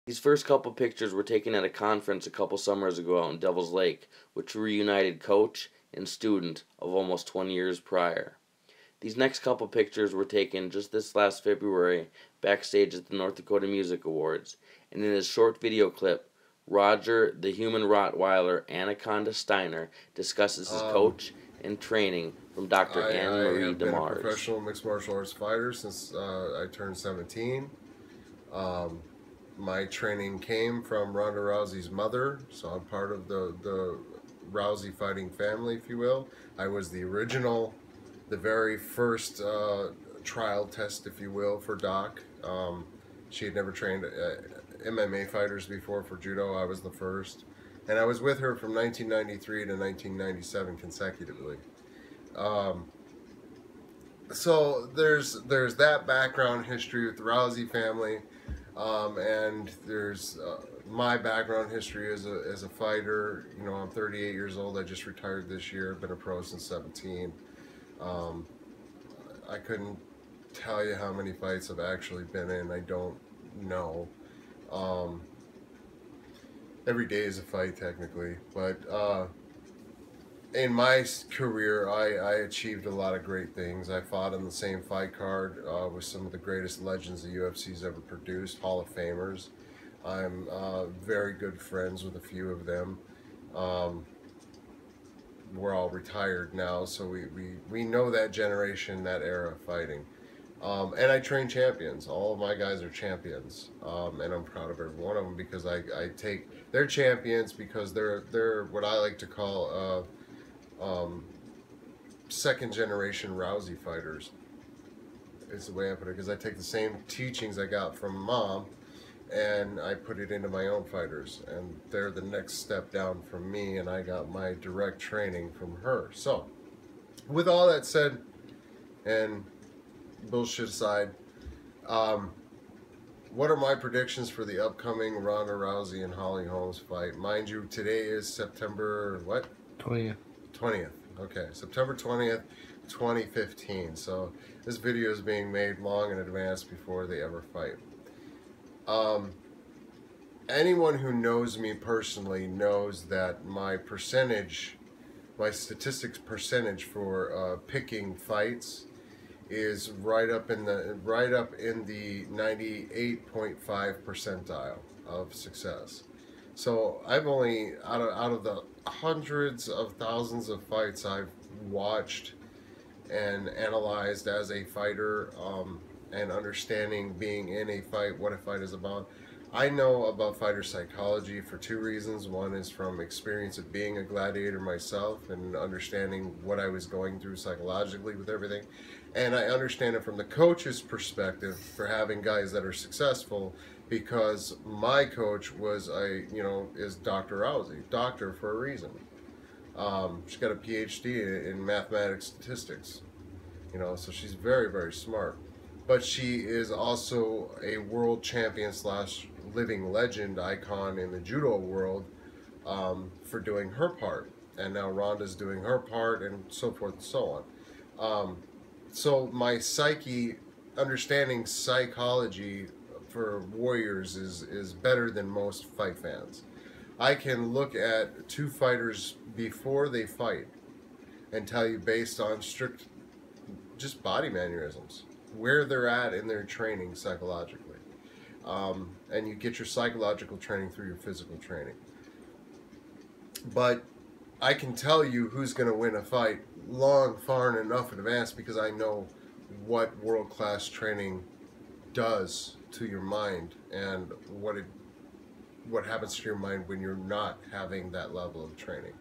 These first couple pictures were taken at a conference a couple summers ago out in Devil's Lake, which reunited coach and student of almost 20 years prior. These next couple pictures were taken just this last February backstage at the North Dakota Music Awards, and in his short video clip, Roger the Human Rottweiler Anaconda Steiner discusses his coach and training from Dr. Anne-Marie I have been a DeMars. professional mixed martial arts fighter since I turned 17. My training came from Ronda Rousey's mother, so I'm part of the Rousey fighting family, if you will. I was the original, the very first trial test, if you will, for Doc. She had never trained MMA fighters before for Judo. I was the first. And I was with her from 1993 to 1997 consecutively. So there's that background history with the Rousey family, and there's my background history as a fighter. You know, I'm 38 years old. I just retired this year. I've been a pro since 17. I couldn't tell you how many fights I've actually been in. I don't know. Every day is a fight technically, but in my career, I achieved a lot of great things. I fought on the same fight card with some of the greatest legends the UFC's ever produced, Hall of Famers. I'm very good friends with a few of them. We're all retired now, so we know that generation, that era of fighting. And I train champions. All of my guys are champions, and I'm proud of every one of them because I take they're champions because they're what I like to call second generation Rousey fighters. Is the way I put it, because I take the same teachings I got from mom and I put it into my own fighters, and they're the next step down from me, and I got my direct training from her. So with all that said, and bullshit aside, what are my predictions for the upcoming Ronda Rousey and Holly Holmes fight? Mind you, today is September what? 20th. 20th. Okay, September 20th, 2015. So this video is being made long in advance before they ever fight. Anyone who knows me personally knows that my statistics percentage for picking fights is right up in the 98.5 percentile of success. So I've only out of the hundreds of thousands of fights I've watched and analyzed as a fighter, and understanding being in a fight, what a fight is about. I know about fighter psychology for two reasons. One is from experience of being a gladiator myself and understanding what I was going through psychologically with everything. And I understand it from the coach's perspective for having guys that are successful, because my coach was is Dr. Rousey, doctor for a reason. She's got a PhD in mathematics statistics, so she's very, very smart. But she is also a world champion / living legend icon in the Judo world, for doing her part. And now Ronda's doing her part, and so forth and so on. So my understanding psychology for warriors is better than most fight fans. I can look at two fighters before they fight and tell you, based on strict just body mannerisms, where they're at in their training psychologically. And you get your psychological training through your physical training. But I can tell you who's going to win a fight far and enough in advance, because I know what world-class training does to your mind, and what happens to your mind when you're not having that level of training.